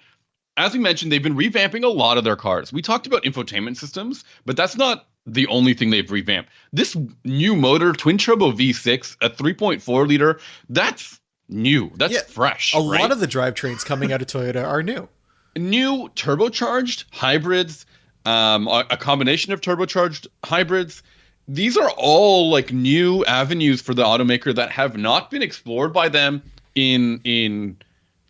as we mentioned, they've been revamping a lot of their cars. We talked about infotainment systems, but that's not the only thing they've revamped. This new motor, twin turbo V6, a 3.4 liter, that's new. That's fresh. A lot of the drivetrains coming out of Toyota are new. New turbocharged hybrids, a combination of turbocharged hybrids. These are all like new avenues for the automaker that have not been explored by them in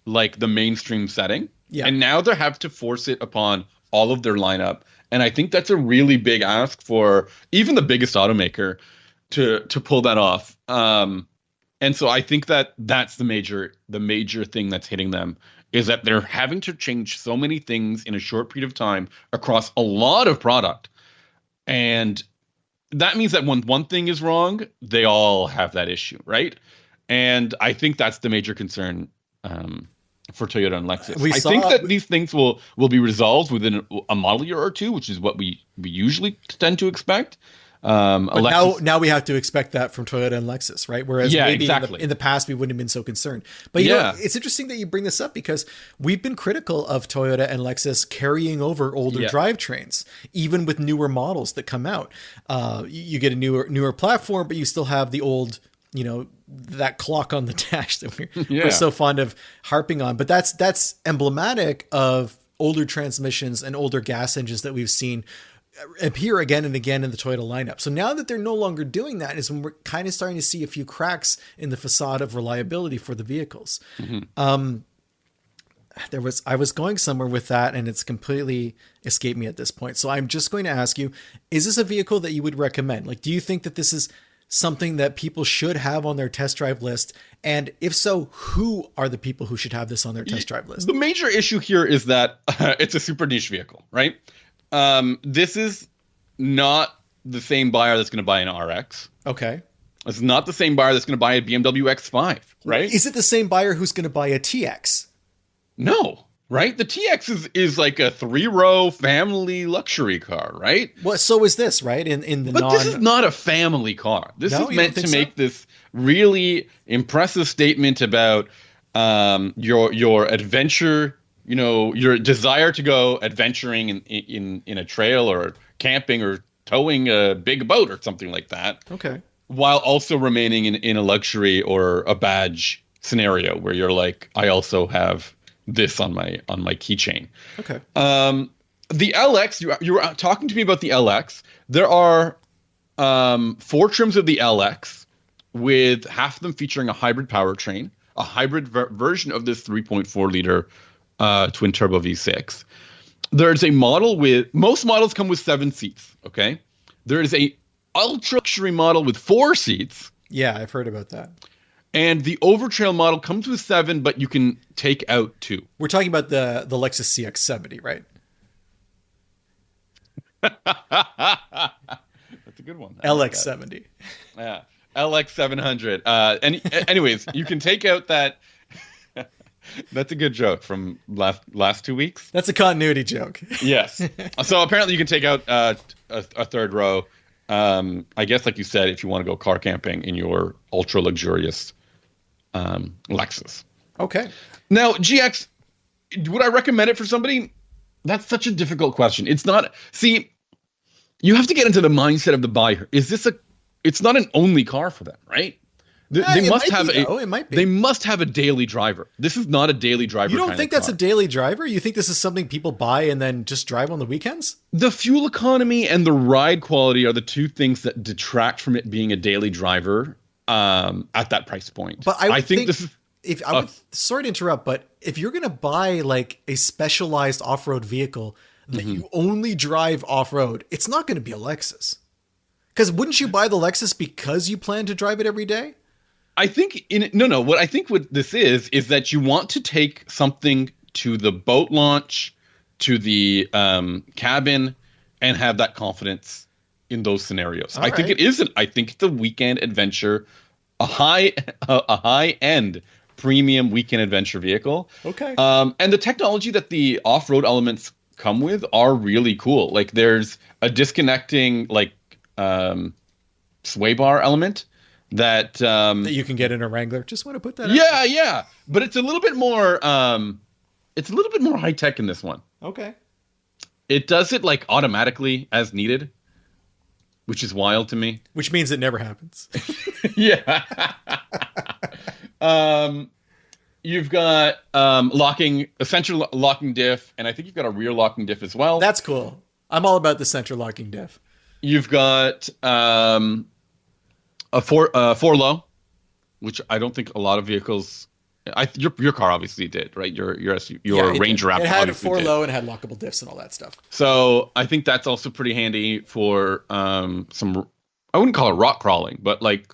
like the mainstream setting. Yeah. And now they have to force it upon all of their lineup. And I think that's a really big ask for even the biggest automaker to pull that off. And so I think that that's the major thing that's hitting them, is that they're having to change so many things in a short period of time across a lot of product. And that means that when one thing is wrong, they all have that issue, right? And I think that's the major concern for Toyota and Lexus. I think that these things will be resolved within a model year or two, which is what we usually tend to expect. But now we have to expect that from Toyota and Lexus, right? Whereas maybe in the past we wouldn't have been so concerned. But you know, it's interesting that you bring this up, because we've been critical of Toyota and Lexus carrying over older drivetrains, even with newer models that come out. You get a newer platform, but you still have the old, you know, that clock on the dash that we're so fond of harping on. But that's emblematic of older transmissions and older gas engines that we've seen appear again and again in the Toyota lineup. So now that they're no longer doing that is when we're kind of starting to see a few cracks in the facade of reliability for the vehicles. Mm-hmm. I was going somewhere with that, and it's completely escaped me at this point. So I'm just going to ask you, is this a vehicle that you would recommend? Like, do you think that this is something that people should have on their test drive list? And if so, who are the people who should have this on their test drive list? The major issue here is that it's a super niche vehicle, right? This is not the same buyer that's going to buy an RX. Okay. It's not the same buyer that's going to buy a BMW X5, right? Is it the same buyer who's going to buy a TX? No, right? The TX is like a 3-row family luxury car, right? Well, so is this, right? But this is not a family car. This is meant to make this really impressive statement about your adventure. You know, your desire to go adventuring in a trail or camping or towing a big boat or something like that. Okay. While also remaining in a luxury or a badge scenario where you're like, I also have this on my keychain. Okay. The LX, you were talking to me about the LX. There are 4 trims of the LX, with half of them featuring a hybrid powertrain, a hybrid version of this 3.4 liter twin turbo V6. There's a model most models come with 7 seats. Okay. There is a ultra luxury model with 4 seats. Yeah, I've heard about that. And the Overtrail model comes with 7, but you can take out 2. We're talking about the Lexus CX-70, right? That's a good one. LX-70. Yeah. LX-700. Anyways, you can take out that. That's a good joke from last 2 weeks. That's a continuity joke. Yes. So apparently you can take out a third row. I guess, like you said, if you want to go car camping in your ultra luxurious Lexus. Okay. Now, GX, would I recommend it for somebody? That's such a difficult question. It's not. See, you have to get into the mindset of the buyer. It's not an only car for them, right? They must have it might be. They must have a daily driver. This is not a daily driver. You don't think that's a daily driver? You think this is something people buy and then just drive on the weekends? The fuel economy and the ride quality are the 2 things that detract from it being a daily driver at that price point. But I think this is. Sorry to interrupt, but if you're going to buy like a specialized off-road vehicle that you only drive off-road, it's not going to be a Lexus. Because wouldn't you buy the Lexus because you plan to drive it every day? I think what I think what this is that you want to take something to the boat launch, to the cabin, and have that confidence in those scenarios. I think it isn't. I think it's a weekend adventure, a high end premium weekend adventure vehicle. Okay. And the technology that the off-road elements come with are really cool. Like there's a disconnecting sway bar element that you can get in a Wrangler. Just want to put that out. Yeah. But it's a little bit more high tech in this one. Okay. It does it like automatically as needed. which is wild to me. Which means it never happens. Yeah. You've got a central locking diff, and I think you've got a rear locking diff as well. That's cool. I'm all about the center locking diff. You've got a four low, which I don't think a lot of vehicles. Your car obviously did, right? Your Ranger Raptor. It had a obviously 4 did. low and had lockable diffs and all that stuff. So I think that's also pretty handy for some. I wouldn't call it rock crawling, but like,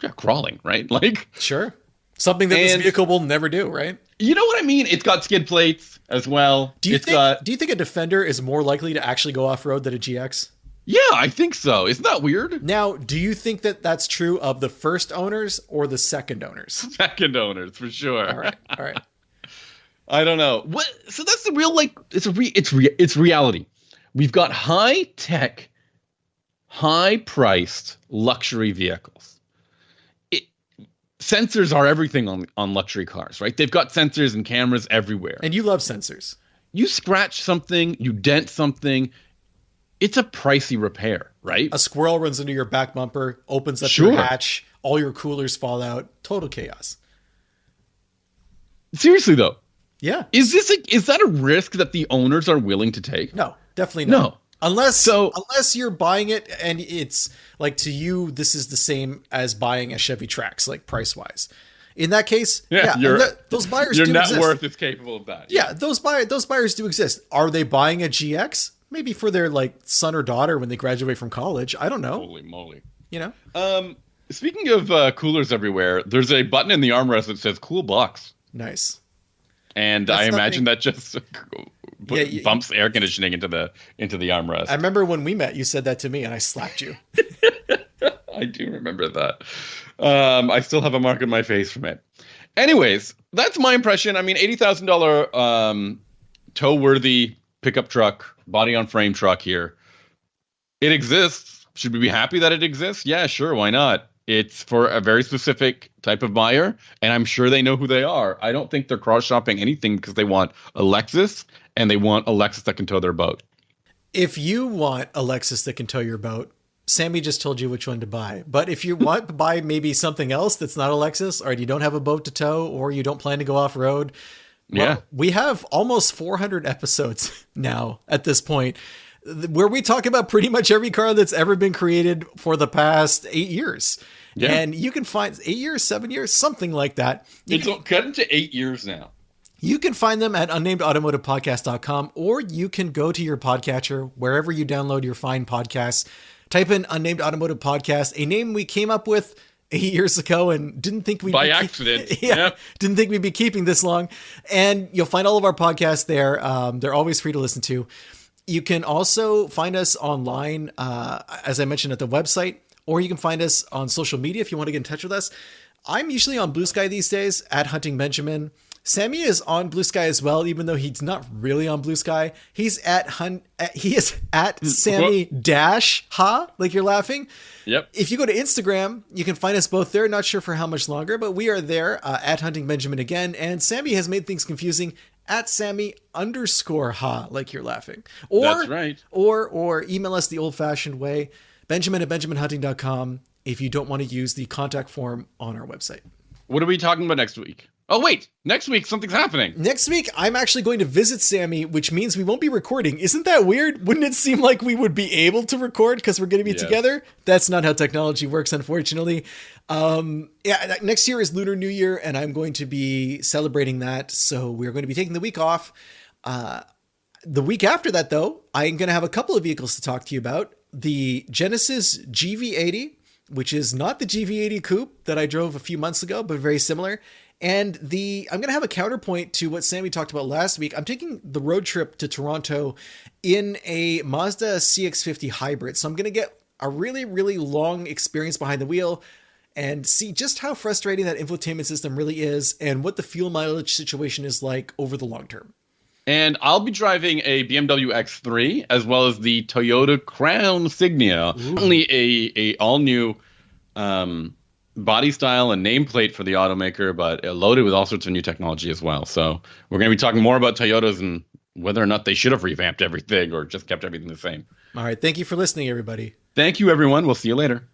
yeah, crawling, right? Like, sure, something that this vehicle will never do, right? You know what I mean? It's got skid plates as well. Do you think a Defender is more likely to actually go off road than a GX? Yeah, I think so. Isn't that weird? Now, do you think that that's true of the first owners or the second owners? Second owners, for sure. All right. I don't know. What? So that's the real, like, it's reality. We've got high tech, high priced luxury vehicles. Sensors are everything on luxury cars, right? They've got sensors and cameras everywhere. And you love sensors. You scratch something, you dent something. It's a pricey repair, right? A squirrel runs into your back bumper, opens up Sure. your hatch, all your coolers fall out. Total chaos. Seriously, though. Yeah. Is that a risk that the owners are willing to take? No, definitely not. No. Unless you're buying it and it's like, to you, this is the same as buying a Chevy Trax, like price wise. In that case, those buyers your do net exist. worth is capable of that. Yeah, those buyers do exist. Are they buying a GX? Maybe for their like son or daughter when they graduate from college. I don't know. Holy moly. You know? Speaking of coolers everywhere, there's a button in the armrest that says cool box. Nice. And I imagine that just bumps air conditioning into the armrest. I remember when we met, you said that to me and I slapped you. I do remember that. I still have a mark on my face from it. Anyways, that's my impression. I mean, $80,000 tow-worthy pickup truck, body-on-frame truck here. It exists. Should we be happy that it exists? Yeah, sure. Why not? It's for a very specific type of buyer, and I'm sure they know who they are. I don't think they're cross-shopping anything because they want a Lexus, and they want a Lexus that can tow their boat. If you want a Lexus that can tow your boat, Sami just told you which one to buy. But if you want to buy maybe something else that's not a Lexus, or you don't have a boat to tow, or you don't plan to go off-road, we have almost 400 episodes now at this point where we talk about pretty much every car that's ever been created for the past 8 years. Yeah. And you can find 8 years, 7 years, something like that. It's cut into 8 years now. You can find them at unnamedautomotivepodcast.com, or you can go to your podcatcher, wherever you download your fine podcasts, type in Unnamed Automotive Podcast, a name we came up with 8 years ago and didn't think we'd by accident. Didn't think we'd be keeping this long. And you'll find all of our podcasts there. They're always free to listen to. You can also find us online, as I mentioned, at the website, or you can find us on social media if you want to get in touch with us. I'm usually on Blue Sky these days at Hunting Benjamin. Sami is on Blue Sky as well, even though he's not really on Blue Sky. He is at Sami dash ha, like you're laughing. Yep. If you go to Instagram, you can find us both there. Not sure for how much longer, but we are there at Hunting Benjamin again. And Sami has made things confusing at Sami_ha, like you're laughing. Or, that's right. Or email us the old fashioned way, benjamin@benjaminhunting.com, if you don't want to use the contact form on our website. What are we talking about next week? Oh, wait. Next week, something's happening. Next week, I'm actually going to visit Sami, which means we won't be recording. Isn't that weird? Wouldn't it seem like we would be able to record because we're going to be together? That's not how technology works, unfortunately. Next year is Lunar New Year, and I'm going to be celebrating that. So we're going to be taking the week off. The week after that, though, I'm going to have a couple of vehicles to talk to you about. The Genesis GV80, which is not the GV80 coupe that I drove a few months ago, but very similar. And I'm going to have a counterpoint to what Sami talked about last week. I'm taking the road trip to Toronto in a Mazda CX-50 hybrid. So I'm going to get a really, really long experience behind the wheel and see just how frustrating that infotainment system really is and what the fuel mileage situation is like over the long term. And I'll be driving a BMW X3 as well as the Toyota Crown Signia. Only a all-new body style and nameplate for the automaker, but loaded with all sorts of new technology as well. So we're going to be talking more about Toyotas and whether or not they should have revamped everything or just kept everything the same. All right. Thank you for listening, everybody. Thank you, everyone. We'll see you later.